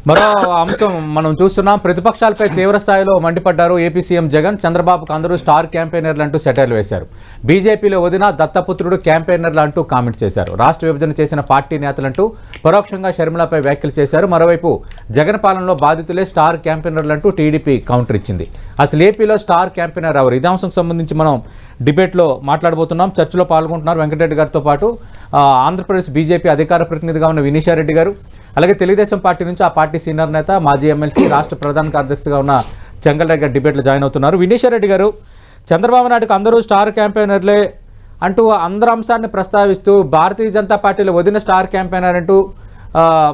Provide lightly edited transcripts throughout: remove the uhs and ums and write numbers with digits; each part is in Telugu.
మరో అంశం మనం చూస్తున్నాం. ప్రతిపక్షాలపై తీవ్ర స్థాయిలో మండిపడ్డారు ఏపీ సీఎం జగన్. చంద్రబాబుకు అందరూ స్టార్ క్యాంపెయినర్లు అంటూ సెటైర్లు వేశారు. బీజేపీలో వదిన దత్తపుత్రుడు క్యాంపెయినర్లు అంటూ కామెంట్ చేశారు. రాష్ట్ర విభజన చేసిన పార్టీ నేతలంటూ పరోక్షంగా షర్మిలపై వ్యాఖ్యలు చేశారు. మరోవైపు జగన్ పాలనలో బాధితులే స్టార్ క్యాంపెయినర్లు అంటూ టీడీపీ కౌంటర్ ఇచ్చింది. అసలు ఏపీలో స్టార్ క్యాంపెయినర్ ఎవరు? ఇదే అంశం సంబంధించి మనం డిబేట్లో మాట్లాడబోతున్నాం. చర్చలో పాల్గొంటున్నారు వెంకటరెడ్డి గారితో పాటు ఆంధ్రప్రదేశ్ బీజేపీ అధికార ప్రతినిధిగా ఉన్న వినీషారెడ్డి గారు, అలాగే తెలుగుదేశం పార్టీ నుంచి ఆ పార్టీ సీనియర్ నేత మాజీ ఎమ్మెల్సీ రాష్ట్ర ప్రధాన కార్యదర్శిగా ఉన్న చెంగల్రెడ్డి గారు డిబేట్లో జాయిన్ అవుతున్నారు. వినీషారెడ్డి గారు, చంద్రబాబు నాయుడుకు అందరూ స్టార్ క్యాంపెయినర్లే అంటూ అందరు అంశాన్ని ప్రస్తావిస్తూ భారతీయ జనతా పార్టీలో వదిన స్టార్ క్యాంపెయినర్ అంటూ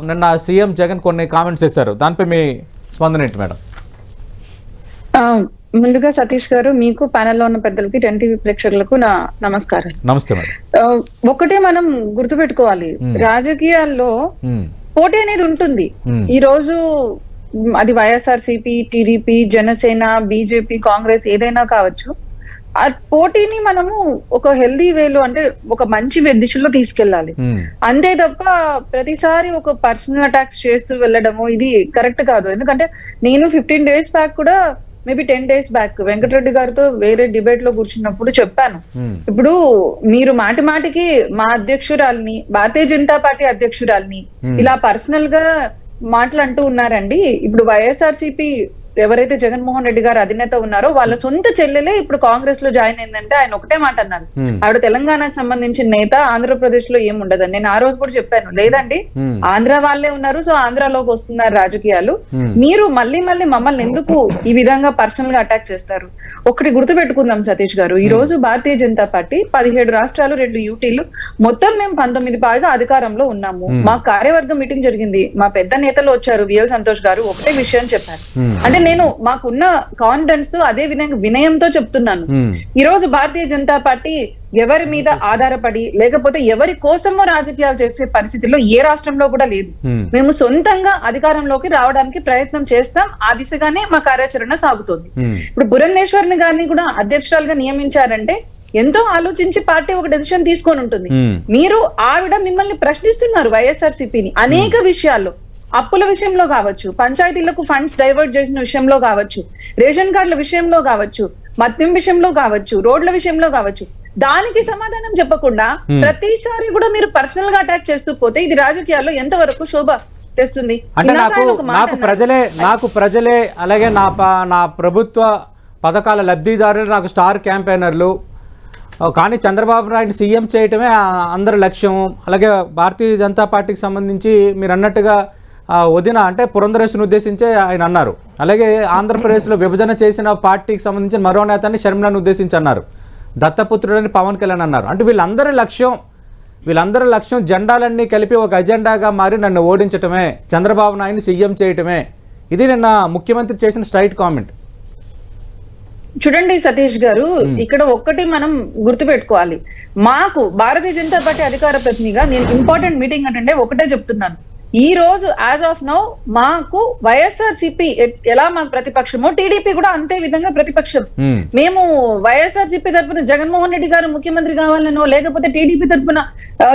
నిన్న సీఎం జగన్ కొన్ని కామెంట్స్ చేశారు. దానిపై మీ స్పందన ఏంటి మేడం? ముందుగా సతీష్ గారు, మీకు ప్యానెల్లో ఉన్న పెద్దలకి, 10 టీవీ ప్రేక్షకులకు నా నమస్కారం. నమస్తే మేడం. ఒకటే మనం గుర్తుపెట్టుకోవాలి, రాజకీయాల్లో పోటీ అనేది ఉంటుంది. ఈ రోజు అది వైఎస్ఆర్సీపీ, టీడీపీ, జనసేన, బీజేపీ, కాంగ్రెస్ ఏదైనా కావచ్చు. ఆ పోటీని మనము ఒక హెల్దీ వేలో, అంటే ఒక మంచి దిశలో తీసుకెళ్ళాలి. అంతే తప్ప ప్రతిసారి ఒక పర్సనల్ అటాక్స్ చేస్తూ వెళ్ళడము ఇది కరెక్ట్ కాదు. ఎందుకంటే నేను 15 days బ్యాక్ కూడా, మేబీ 10 days బ్యాక్ వెంకటరెడ్డి గారితో వేరే డిబేట్ లో కూర్చున్నప్పుడు చెప్పాను, ఇప్పుడు మీరు మాటి మాటికి మా అధ్యక్షురాల్ని, భారతీయ జనతా పార్టీ అధ్యక్షురాల్ని ఇలా పర్సనల్ గా మాటలంటూ ఉన్నారండి. ఇప్పుడు వైఎస్ఆర్సీపీ ఎవరైతే జగన్మోహన్ రెడ్డి గారు అధినేత ఉన్నారో వాళ్ళ సొంత చెల్లెలే ఇప్పుడు కాంగ్రెస్ లో జాయిన్ అయిందంటే ఆయన ఒకటే మాట అన్నారు, ఆవిడ తెలంగాణకు సంబంధించిన నేత, ఆంధ్రప్రదేశ్ లో ఏం ఉండదని. నేను ఆ రోజు కూడా చెప్పాను, లేదండి ఆంధ్ర వాళ్ళే ఉన్నారు, సో ఆంధ్రాలోకి వస్తున్నారు రాజకీయాలు, మీరు మళ్ళీ మమ్మల్ని ఎందుకు ఈ విధంగా పర్సనల్ గా అటాక్ చేస్తారు? ఒకటి గుర్తు పెట్టుకుందాం సతీష్ గారు, ఈ రోజు భారతీయ జనతా పార్టీ 17 రాష్ట్రాలు, 2 యూటీలు, మొత్తం మేము 19 పాగా అధికారంలో ఉన్నాము. మా కార్యవర్గం మీటింగ్ జరిగింది, మా పెద్ద నేతలు వచ్చారు, విఎల్ సంతోష్ గారు ఒకటే విషయం చెప్పారు. అంటే నేను మాకున్న కాన్ఫిడెన్స్ తో, అదే విధంగా వినయంతో చెప్తున్నాను, ఈ రోజు భారతీయ జనతా పార్టీ ఎవరి మీద ఆధారపడి లేకపోతే ఎవరి కోసమో రాజకీయాలు చేసే పరిస్థితిలో ఏ రాష్ట్రంలో కూడా లేదు. మేము సొంతంగా అధికారంలోకి రావడానికి ప్రయత్నం చేస్తాం, ఆ దిశగానే మా కార్యాచరణ సాగుతోంది. ఇప్పుడు భువనేశ్వర్ని గారిని కూడా అధ్యక్షురాలుగా నియమించారంటే ఎంతో ఆలోచించి పార్టీ ఒక డెసిషన్ తీసుకొని ఉంటుంది. మీరు ఆవిడ మిమ్మల్ని ప్రశ్నిస్తున్నారు వైఎస్ఆర్సీపీని అనేక విషయాల్లో, అప్పుల విషయంలో కావచ్చు, పంచాయతీలకు ఫండ్స్ డైవర్ట్ చేసిన విషయంలో కావచ్చు, రేషన్ కార్డుల విషయంలో కావచ్చు, మద్యం విషయంలో కావచ్చు, రోడ్ల విషయంలో కావచ్చు, దానికి సమాధానం చెప్పకుండా ప్రతిసారి కూడా మీరు పర్సనల్ గా అటాక్ చేస్తూ పోతే ఇది రాజకీయాల్లో ఎంతవరకు శోభ తెస్తుంది? అంటే నాకు ప్రజలే అలాగే నా ప్రభుత్వ పథకాల లబ్ధిదారులు నాకు స్టార్ క్యాంపెయినర్లు, కానీ చంద్రబాబు నాయుడు సీఎం చేయటమే అందరి లక్ష్యం. అలాగే భారతీయ జనతా పార్టీకి సంబంధించి మీరు అన్నట్టుగా వదిన అంటే పురంధరేశ్వరిని ఉద్దేశించే ఆయన అన్నారు. అలాగే ఆంధ్రప్రదేశ్లో విభజన చేసిన పార్టీకి సంబంధించిన మరో నేతని షర్మిలను ఉద్దేశించి అన్నారు, దత్తపుత్రుడని పవన్ కళ్యాణ్ అన్నారు. అంటే వీళ్ళందరి లక్ష్యం జెండాలన్నీ కలిపి ఒక అజెండాగా మారి నన్ను ఓడించటమే, చంద్రబాబు నాయుడిని సీఎం చేయటమే. ఇది నిన్న ముఖ్యమంత్రి చేసిన స్ట్రైట్ కామెంట్. చూడండి సతీష్ గారు, ఇక్కడ ఒక్కటి మనం గుర్తు పెట్టుకోవాలి, మాకు భారతీయ జనతా పార్టీ అధికార ప్రతినిధిగా నేను ఇంపార్టెంట్ మీటింగ్ అంటే ఒకటే చెప్తున్నాను, ఈ రోజు యాజ్ ఆఫ్ నౌ మాకు వైఎస్ఆర్సీపీ ఎలా మాకు ప్రతిపక్షమో టీడీపీ కూడా అంతే విధంగా ప్రతిపక్షం. మేము వైఎస్ఆర్సీపీ తరఫున జగన్మోహన్ రెడ్డి గారు ముఖ్యమంత్రి కావాలనో, లేకపోతే టీడీపీ తరఫున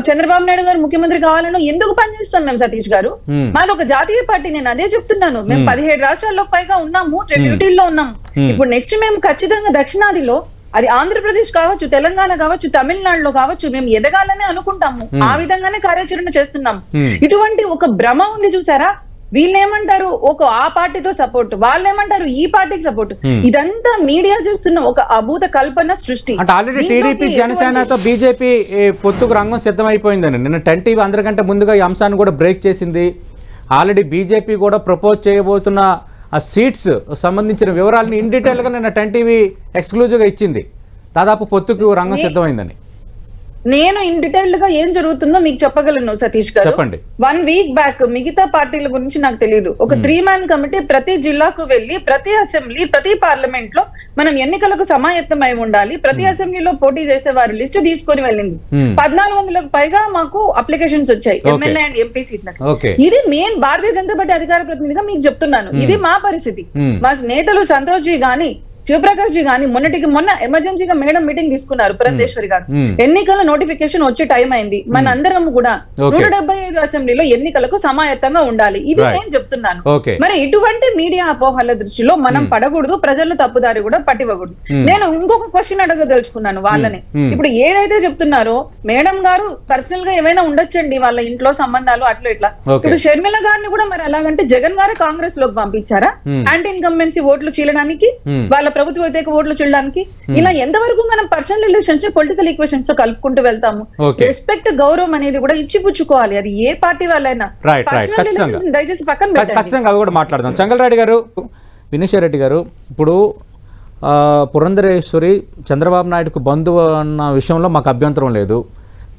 చంద్రబాబు నాయుడు గారు ముఖ్యమంత్రి కావాలనో ఎందుకు పనిచేస్తున్నాం సతీష్ గారు? మాది ఒక జాతీయ పార్టీ, నేను అదే చెప్తున్నాను. మేము 17 రాష్ట్రాల్లో పైగా ఉన్నాము, 2 యూటీల్లో ఉన్నాము. ఇప్పుడు నెక్స్ట్ మేము ఖచ్చితంగా దక్షిణాదిలో, అది ఆంధ్రప్రదేశ్ కావచ్చు, తెలంగాణ కావచ్చు, తమిళనాడులో కావచ్చు, మేము ఎదగాలని అనుకుంటాము, ఆ విధంగానే కార్యాచరణ చేస్తున్నాం. ఇటువంటి ఒక భ్రమ ఉంది చూసారా, వీళ్ళేమంటారు ఒక ఆ పార్టీతో సపోర్ట్, వాళ్ళేమంటారు ఈ పార్టీకి సపోర్ట్, ఇదంతా మీడియా చూస్తున్న ఒక అభూత కల్పన సృష్టి. అంటే ఆల్రెడీ టీడీపీ జనసేనతో బీజేపీ పొత్తుకు రంగం సిద్ధమైపోయిందని నిన్న 10 టీవీ అందరికంటే ముందుగా ఈ అంశాన్ని కూడా బ్రేక్ చేసింది. ఆల్రెడీ బీజేపీ కూడా ప్రపోజ్ చేయబోతున్న ఆ సీట్స్ సంబంధించిన వివరాలను ఇన్ డీటెయిల్గా నిన్న 10 టీవీ ఎక్స్క్లూజివ్గా ఇచ్చింది. దాదాపు పొత్తుకు రంగం సిద్ధమైందని. నేను ఇన్ డీటెయిల్డ్ గా ఏం జరుగుతుందో మీకు చెప్పగలను సతీష్ గారు. 1 వీక్ బ్యాక్, మిగతా పార్టీల గురించి నాకు తెలియదు, ఒక 3-man కమిటీ ప్రతి జిల్లాకు వెళ్లి, ప్రతి అసెంబ్లీ, ప్రతి పార్లమెంట్ లో మనం ఎన్నికలకు సమాయత్తమై ఉండాలి, ప్రతి అసెంబ్లీలో పోటీ చేసే వారి లిస్టు తీసుకొని వెళ్ళింది. 1400కు పైగా మాకు అప్లికేషన్స్ వచ్చాయి ఎమ్మెల్యే అండ్ ఎంపీ సీట్లకు. ఇది మెయిన్ భారతీయ జనతా పార్టీ అధికార ప్రతినిధిగా మీకు చెప్తున్నాను, ఇది మా పరిస్థితి. మా నేతలు సంతోష్ జీ గాని, శివప్రకాష్ జీ గాని మొన్న ఎమర్జెన్సీగా మేడం మీటింగ్ తీసుకున్నారు పురంధేశ్వరి గారు. ఎన్నికల నోటిఫికేషన్ వచ్చే టైం అయింది. మన అందరం కూడా 175 అసెంబ్లీలో ఎన్నికలకు సమాయత్తంగా ఉండాలి. ఇది నేను చెప్తున్నాను. మరి ఇటువంటి మీడియా అపోహల దృష్టిలో మనం పడకూడదు, ప్రజలను తప్పుదారి కూడా పట్టివ్వకూడదు. నేను ఇంకొక క్వశ్చన్ అడగదలుచుకున్నాను వాళ్ళని. ఇప్పుడు ఏదైతే చెప్తున్నారో మేడం గారు పర్సనల్ గా ఏమైనా ఉండొచ్చండి, వాళ్ళ ఇంట్లో సంబంధాలు అట్లా ఇట్లా. ఇప్పుడు షర్మిల గారిని కూడా మరి అలాగంటే జగన్ గారే కాంగ్రెస్ లోకి పంపించారా యాంటీ ఇన్కంబెన్సీ ఓట్లు చీలడానికి, వాళ్ళ ప్రభుత్వ వ్యతిరేక ఓట్లు చీలడానికి? ఇలా ఎంతవరకు మనం పర్సనల్ రిలేషన్స్ పొలిటికల్ ఈక్వేషన్స్ తో కలుపుకుంటూ వెళ్తాము? రెస్పెక్ట్, గౌరవం అనేది కూడా ఇచ్చిపుచ్చుకోవాలి, అది ఏ పార్టీ వాళ్ళైనా. దయచేసి పక్కన ఖచ్చితంగా అవి కూడా మాట్లాడదాం. చంగలరెడ్డి గారు, వినీశ్వర్ రెడ్డి గారు, ఇప్పుడు పురంధరేశ్వరి చంద్రబాబు నాయుడుకు బంధువు అన్న విషయంలో మాకు అభ్యంతరం లేదు,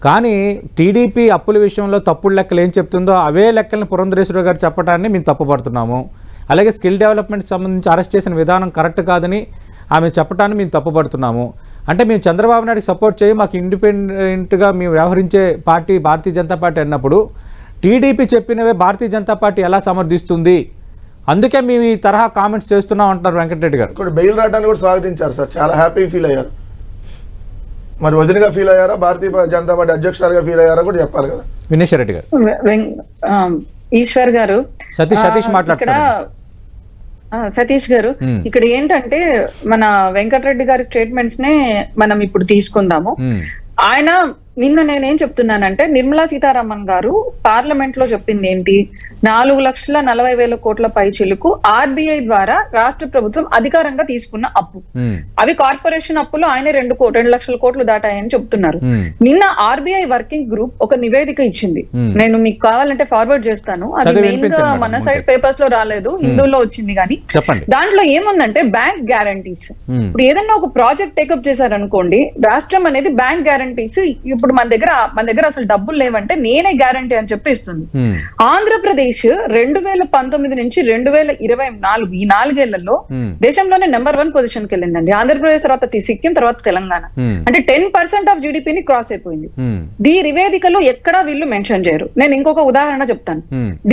కానీ టీడీపీ అప్పుల విషయంలో తప్పుడు లెక్కలు ఏం చెప్తుందో అవే లెక్కలను పురంధరేశ్వరి గారు చెప్పడాన్ని మేము తప్పుపడుతున్నాము. అలాగే స్కిల్ డెవలప్మెంట్ సంబంధించి అరెస్ట్ చేసిన విధానం కరెక్ట్ కాదని ఆమె చెప్పడాన్ని మేము తప్పుపడుతున్నాము. అంటే మేము చంద్రబాబు నాయుడుకి సపోర్ట్ చేయి, మాకు ఇండిపెండెంట్గా మేము వ్యవహరించే పార్టీ భారతీయ జనతా పార్టీ అన్నప్పుడు టీడీపీ చెప్పినవే భారతీయ జనతా పార్టీ ఎలా సమర్థిస్తుంది? అందుకే మేము ఈ తరహా కామెంట్స్ చేస్తున్నాం అంటున్నారు వెంకటరెడ్డి గారు. ఇక్కడ బెయిల్ రావడానికి కూడా స్వాగతించారు సార్, చాలా హ్యాపీ ఫీల్ అయ్యారు. మరి వదినగా ఫీల్ అయ్యారా, భారతీయ జనతా పార్టీ అధ్యక్షురాలుగా ఫీల్ అయ్యారా కూడా చెప్పాలి కదా. వినీశ్వర్ రెడ్డి గారు, ఈశ్వర్ గారు, సతీష్ మాట్లాడుతున్నారు. సతీష్ గారు, ఇక్కడ ఏంటంటే మన వెంకటరెడ్డి గారి స్టేట్మెంట్స్ నే మనం ఇప్పుడు తీసుకుందాము. ఆయన నిన్న నేనేం చెప్తున్నానంటే నిర్మలా సీతారామన్ గారు పార్లమెంట్ లో చెప్పింది ఏంటి, 4,40,000 కోట్ల పైచిలుకు ఆర్బీఐ ద్వారా రాష్ట్ర ప్రభుత్వం అధికారంగా తీసుకున్న అప్పు, అవి కార్పొరేషన్ అప్పులు ఆయనే 2 లక్షల కోట్లు దాటాయని చెప్తున్నారు. నిన్న ఆర్బీఐ వర్కింగ్ గ్రూప్ ఒక నివేదిక ఇచ్చింది, నేను మీకు కావాలంటే ఫార్వర్డ్ చేస్తాను. అది మెయిన్ గా మన సైడ్ పేపర్స్ లో రాలేదు, హిందూలో వచ్చింది. కానీ దాంట్లో ఏముందంటే బ్యాంక్ గ్యారంటీస్. ఇప్పుడు ఏదన్నా ఒక ప్రాజెక్ట్ టేకప్ చేశారనుకోండి, రాష్ట్రం అనేది బ్యాంక్ గ్యారంటీస్ ఇప్పుడు మన దగ్గర అసలు డబ్బులు లేవంటే నేనే గ్యారంటీ అని చెప్పి ఇస్తుంది. ఆంధ్రప్రదేశ్ 2019 నుంచి 2024 ఈ 4 ఏళ్లలో దేశంలోనే నెంబర్ 1 పొజిషన్ కి వెళ్ళిందండి. ఆంధ్రప్రదేశ్ తర్వాత సిక్కిం, తర్వాత తెలంగాణ. అంటే 10% ఆఫ్ జీడిపిని క్రాస్ అయిపోయింది. ఈ నివేదికలో ఎక్కడా వీళ్ళు మెన్షన్ చేయరు. నేను ఇంకొక ఉదాహరణ చెప్తాను.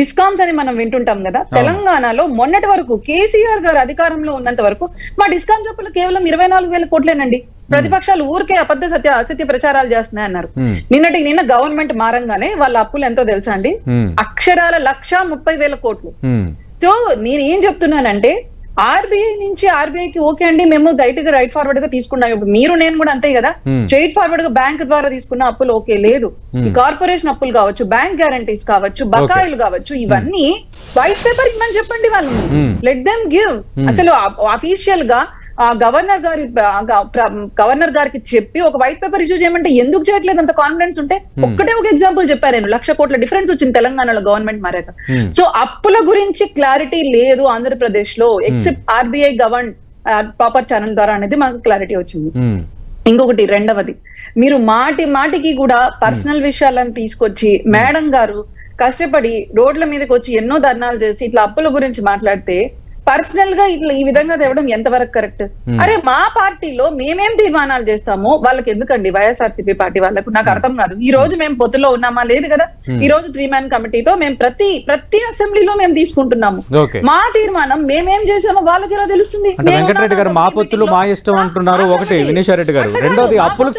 డిస్కామ్స్ అని మనం వింటుంటాం కదా, తెలంగాణలో మొన్నటి వరకు కేసీఆర్ గారు అధికారంలో ఉన్నంత వరకు మా డిస్కామ్స్ అప్పులు కేవలం 24,000 కోట్లేనండి. ప్రతిపక్షాలు ఊరికే అసత్య ప్రచారాలు చేస్తున్నాయి అన్నారు. నిన్న గవర్నమెంట్ మారంగానే వాళ్ళ అప్పులు ఎంతో తెలుసా అండి, అక్షరాల 1,30,000 కోట్లు. సో నేను ఏం చెప్తున్నానంటే ఆర్బీఐ నుంచి ఆర్బీఐకి ఓకే అండి, మేము రైట్ ఫార్వర్డ్ గా తీసుకున్నాం. ఇప్పుడు మీరు నేను కూడా అంతే కదా, స్ట్రైట్ ఫార్వర్డ్ గా బ్యాంక్ ద్వారా తీసుకున్న అప్పులు ఓకే లేదు. ఈ కార్పొరేషన్ అప్పులు కావచ్చు, బ్యాంక్ గ్యారంటీస్ కావచ్చు, బకాయిలు కావచ్చు, ఇవన్నీ వైట్ పేపర్ ఇమ్మని చెప్పండి వాళ్ళని, లెట్ దెమ్ గివ్. అసలు అఫీషియల్ గా గవర్నర్ గారికి చెప్పి ఒక వైట్ పేపర్ ఇష్యూ చేయమంటే ఎందుకు చేయట్లేదు అంత కాన్ఫిడెన్స్ ఉంటే? ఒక్కటే ఒక ఎగ్జాంపుల్ చెప్పారు, నేను 1,00,000 కోట్ల డిఫరెన్స్ వచ్చింది తెలంగాణలో గవర్నమెంట్ మారాక. సో అప్పుల గురించి క్లారిటీ లేదు ఆంధ్రప్రదేశ్ లో, except RBI govern proper channel ద్వారా అనేది మాకు క్లారిటీ వచ్చింది. ఇంకొకటి, రెండవది, మీరు మాటికి కూడా పర్సనల్ విషయాలను తీసుకొచ్చి మేడం గారు కష్టపడి రోడ్ల మీదకి వచ్చి ఎన్నో ధర్నాలు చేసి ఇట్లా అప్పుల గురించి మాట్లాడితే పర్సనల్ గా ఇట్లా ఈ విధంగా తేవడం ఎంతవరకు కరెక్ట్? అరే మా పార్టీలో మేమేం తీర్మానాలు చేస్తామో వాళ్ళకి ఎందుకండి, వైఎస్ఆర్సీపీ పార్టీ వాళ్ళకు? నాకు అర్థం కాదు. ఈ రోజు మేము పొత్తులో ఉన్నామా? లేదు కదా. ఈ రోజు 3-man కమిటీతో మేము ప్రతి అసెంబ్లీలో మేము తీసుకుంటున్నాము. మా తీర్మానం మేమేం చేసామో వాళ్ళకి ఎలా తెలుస్తుంది? వెంకటరెడ్డి గారు మా పొత్తులు మా ఇష్టం అంటున్నారు ఒకటి, వినీశ్వర్ రెడ్డి గారు రెండోది, అప్పులకు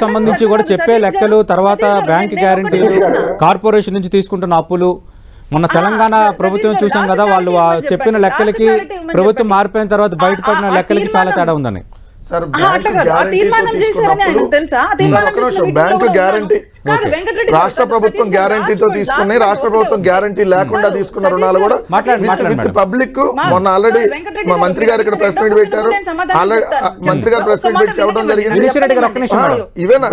సంబంధించి కూడా చెప్పే లెక్కలు, తర్వాత బ్యాంక్ గ్యారంటీలు, కార్పొరేషన్ నుంచి తీసుకుంటున్న అప్పులు, మొన్న తెలంగాణ ప్రభుత్వం చూసాం కదా, వాళ్ళు చెప్పిన లెక్కలకి ప్రభుత్వం మారిపోయిన తర్వాత బయటపడిన లెక్కలకి చాలా తేడా ఉందని. సార్ బ్యాంక్ గ్యారంటీ రాష్ట్ర ప్రభుత్వం గ్యారంటీతో తీసుకున్నాయి, రాష్ట్ర ప్రభుత్వం గ్యారంటీ లేకుండా తీసుకున్న రుణాలు కూడా విత్ పబ్లిక్. మొన్న ఆల్రెడీ మా మంత్రి గారు ఇక్కడ ప్రెస్ మీట్ పెట్టారు, మంత్రి గారు ప్రెస్ మీట్ పెట్టి చెప్పడం జరిగింది. ఇవేనా